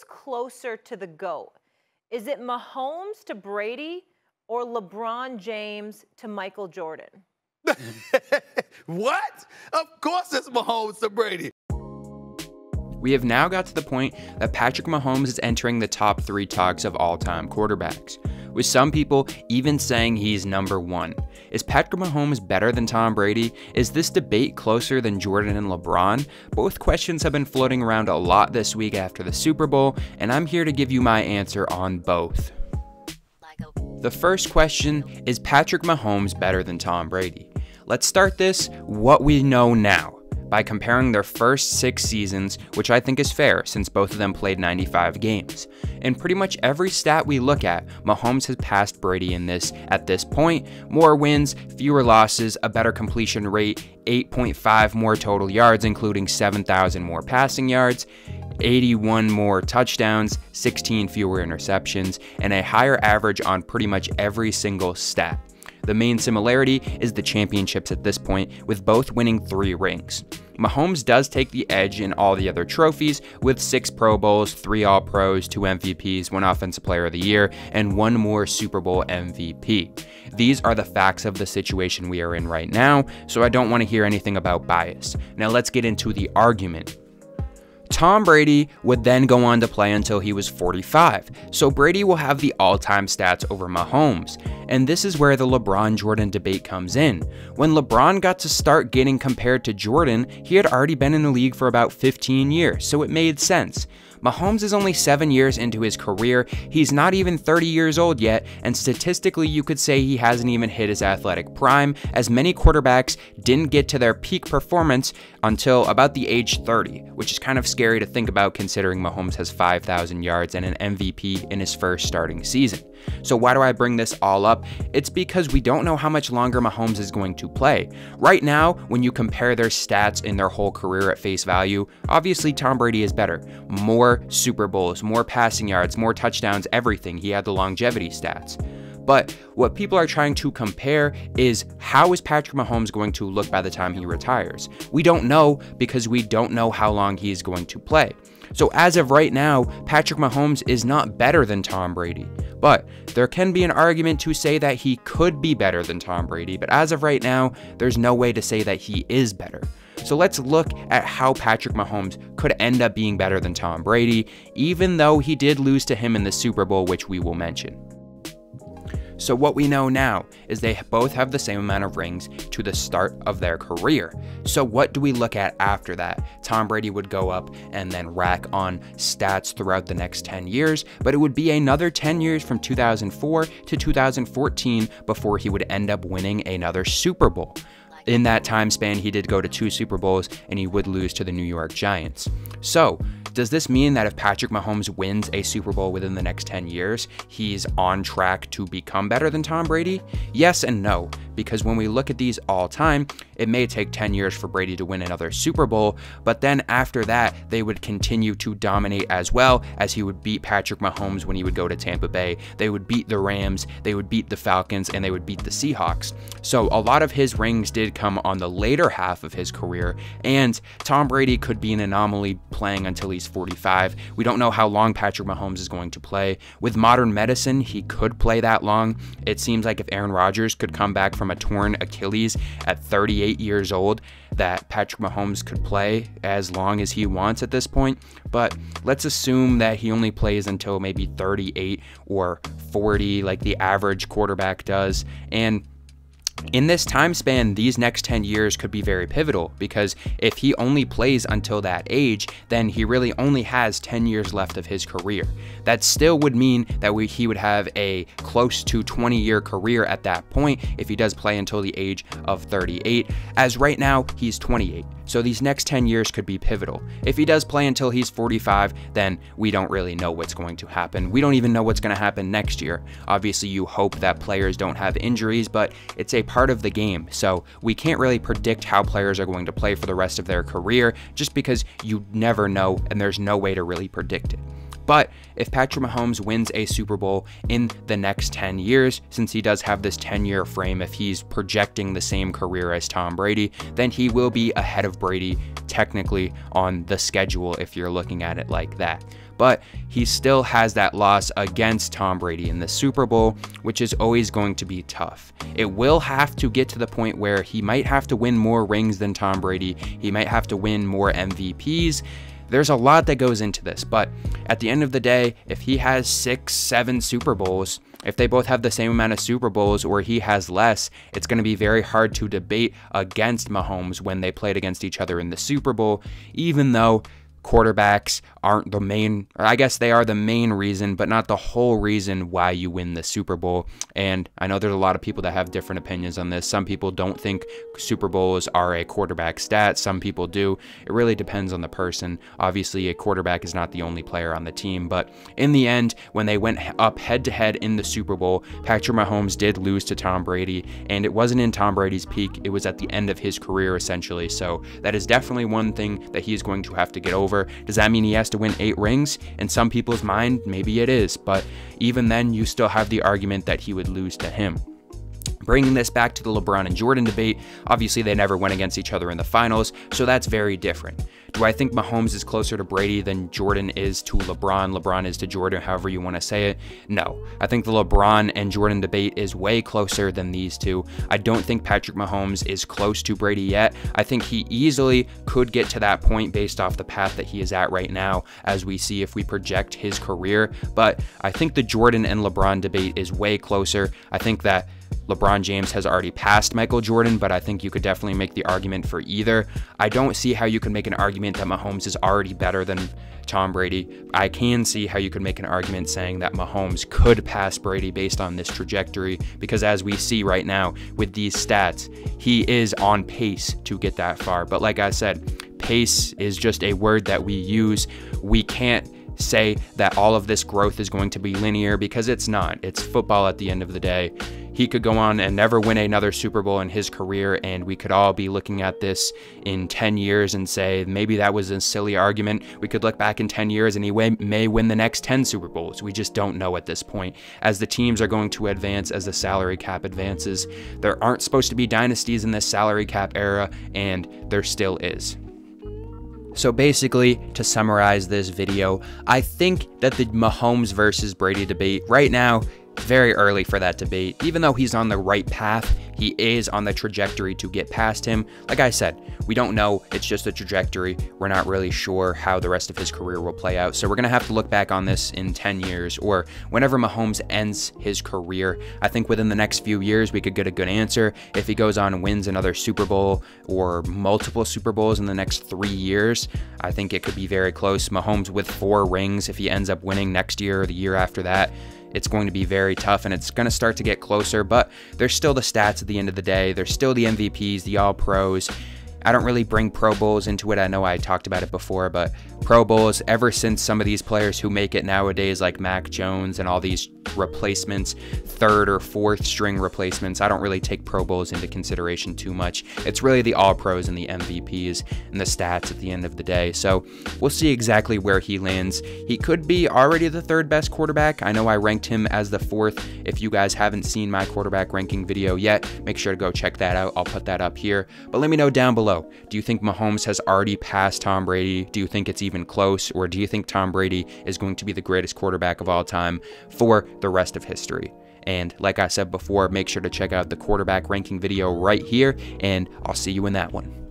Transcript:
Who's closer to the GOAT? Is it Mahomes to Brady or LeBron James to Michael Jordan? What? Of course it's Mahomes to Brady. We have now got to the point that Patrick Mahomes is entering the top 3 talks of all-time quarterbacks, with some people even saying he's number 1. Is Patrick Mahomes better than Tom Brady? Is this debate closer than Jordan and LeBron? Both questions have been floating around a lot this week after the Super Bowl, and I'm here to give you my answer on both. The first question, is Patrick Mahomes better than Tom Brady? Let's start this what we know now by comparing their first 6 seasons, which I think is fair since both of them played 95 games. In pretty much every stat we look at, Mahomes has passed Brady in this at this point. More wins, fewer losses, a better completion rate, 8.5 more total yards, including 7,000 more passing yards, 81 more touchdowns, 16 fewer interceptions, and a higher average on pretty much every single stat. The main similarity is the championships at this point, with both winning 3 rings. Mahomes does take the edge in all the other trophies, with 6 Pro Bowls, 3 All-Pros, 2 MVPs, 1 Offensive Player of the Year, and 1 more Super Bowl MVP. These are the facts of the situation we are in right now, so I don't want to hear anything about bias. Now let's get into the argument. Tom Brady would then go on to play until he was 45, so Brady will have the all-time stats over Mahomes. And this is where the LeBron-Jordan debate comes in. When LeBron got to start getting compared to Jordan, he had already been in the league for about 15 years, so it made sense. Mahomes is only 7 years into his career, he's not even 30 years old yet, and statistically you could say he hasn't even hit his athletic prime, as many quarterbacks didn't get to their peak performance until about the age 30, which is kind of scary to think about considering Mahomes has 5,000 yards and an MVP in his first starting season. So why do I bring this all up? It's because we don't know how much longer Mahomes is going to play. Right now, when you compare their stats in their whole career at face value, obviously Tom Brady is better. More Super Bowls, more passing yards, more touchdowns, everything. He had the longevity stats. But what people are trying to compare is how is Patrick Mahomes going to look by the time he retires? We don't know because we don't know how long he is going to play. So as of right now, Patrick Mahomes is not better than Tom Brady. But there can be an argument to say that he could be better than Tom Brady, but as of right now, there's no way to say that he is better. So let's look at how Patrick Mahomes could end up being better than Tom Brady, even though he did lose to him in the Super Bowl, which we will mention. So what we know now is they both have the same amount of rings to the start of their career. So what do we look at after that? Tom Brady would go up and then rack on stats throughout the next 10 years, but it would be another 10 years from 2004 to 2014 before he would end up winning another Super Bowl. In that time span, he did go to 2 Super Bowls and he would lose to the New York Giants. So does this mean that if Patrick Mahomes wins a Super Bowl within the next 10 years, he's on track to become better than Tom Brady? Yes and no, because when we look at these all time, it may take 10 years for Brady to win another Super Bowl, but then after that, they would continue to dominate as well, as he would beat Patrick Mahomes when he would go to Tampa Bay. They would beat the Rams, they would beat the Falcons, and they would beat the Seahawks. So a lot of his rings did come on the later half of his career, and Tom Brady could be an anomaly playing until he's 45. We don't know how long Patrick Mahomes is going to play. With modern medicine, he could play that long. It seems like if Aaron Rodgers could come back from a torn Achilles at 38 years old, that Patrick Mahomes could play as long as he wants at this point. But let's assume that he only plays until maybe 38 or 40 like the average quarterback does. And in this time span, these next 10 years could be very pivotal, because if he only plays until that age, then he really only has 10 years left of his career. That still would mean that he would have a close to 20-year career at that point if he does play until the age of 38, as right now he's 28. So these next 10 years could be pivotal. If he does play until he's 45, then we don't really know what's going to happen. We don't even know what's going to happen next year. Obviously, you hope that players don't have injuries, but it's a part of the game. So we can't really predict how players are going to play for the rest of their career, just because you never know and there's no way to really predict it. But if Patrick Mahomes wins a Super Bowl in the next 10 years, since he does have this 10-year frame, if he's projecting the same career as Tom Brady, then he will be ahead of Brady technically on the schedule if you're looking at it like that. but he still has that loss against Tom Brady in the Super Bowl, which is always going to be tough. It will have to get to the point where he might have to win more rings than Tom Brady. He might have to win more MVPs. There's a lot that goes into this, but at the end of the day, if he has 6, 7 Super Bowls, if they both have the same amount of Super Bowls or he has less, it's going to be very hard to debate against Mahomes when they played against each other in the Super Bowl, even though quarterbacks aren't the main, or I guess they are the main reason, but not the whole reason why you win the Super Bowl. And I know there's a lot of people that have different opinions on this. Some people don't think Super Bowls are a quarterback stat. Some people do. It really depends on the person. Obviously, a quarterback is not the only player on the team, but in the end, when they went up head-to-head in the Super Bowl, Patrick Mahomes did lose to Tom Brady, and it wasn't in Tom Brady's peak. It was at the end of his career, essentially. So that is definitely one thing that he's going to have to get over. Does that mean he has to win 8 rings? In some people's mind, maybe it is, but even then, you still have the argument that he would lose to him. Bringing this back to the LeBron and Jordan debate, obviously they never went against each other in the finals, so that's very different. Do I think Mahomes is closer to Brady than Jordan is to LeBron? LeBron is to Jordan, however you want to say it? No. I think the LeBron and Jordan debate is way closer than these two. I don't think Patrick Mahomes is close to Brady yet. I think he easily could get to that point based off the path that he is at right now, as we see if we project his career. But I think the Jordan and LeBron debate is way closer. I think that LeBron James has already passed Michael Jordan, but I think you could definitely make the argument for either. I don't see how you can make an argument that Mahomes is already better than Tom Brady. I can see how you could make an argument saying that Mahomes could pass Brady based on this trajectory, because as we see right now with these stats, he is on pace to get that far. But like I said, pace is just a word that we use. We can't say that all of this growth is going to be linear, because it's not. It's football at the end of the day. He could go on and never win another Super Bowl in his career, and we could all be looking at this in 10 years and say, maybe that was a silly argument. We could look back in 10 years and he may win the next 10 Super Bowls. We just don't know at this point. As the teams are going to advance, as the salary cap advances, there aren't supposed to be dynasties in this salary cap era, and there still is. So basically, to summarize this video, I think that the Mahomes versus Brady debate right now, very early for that debate. Even though he's on the right path, he is on the trajectory to get past him. Like I said, we don't know. It's just a trajectory. We're not really sure how the rest of his career will play out. So we're going to have to look back on this in 10 years or whenever Mahomes ends his career. I think within the next few years, we could get a good answer. If he goes on and wins another Super Bowl or multiple Super Bowls in the next 3 years, I think it could be very close. Mahomes with 4 rings, if he ends up winning next year or the year after that, it's going to be very tough, and it's going to start to get closer, but there's still the stats at the end of the day. There's still the MVPs, the All-Pros. I don't really bring Pro Bowls into it. I know I talked about it before, but Pro Bowls, ever since some of these players who make it nowadays, like Mac Jones and all these replacements, 3rd or 4th string replacements, I don't really take Pro Bowls into consideration too much. It's really the All-Pros and the MVPs and the stats at the end of the day. So we'll see exactly where he lands. He could be already the 3rd best quarterback. I know I ranked him as the 4th. If you guys haven't seen my quarterback ranking video yet, make sure to go check that out. I'll put that up here. But let me know down below. Do you think Mahomes has already passed Tom Brady? Do you think it's even close? Or do you think Tom Brady is going to be the greatest quarterback of all time for the rest of history? And like I said before, make sure to check out the quarterback ranking video right here, and I'll see you in that one.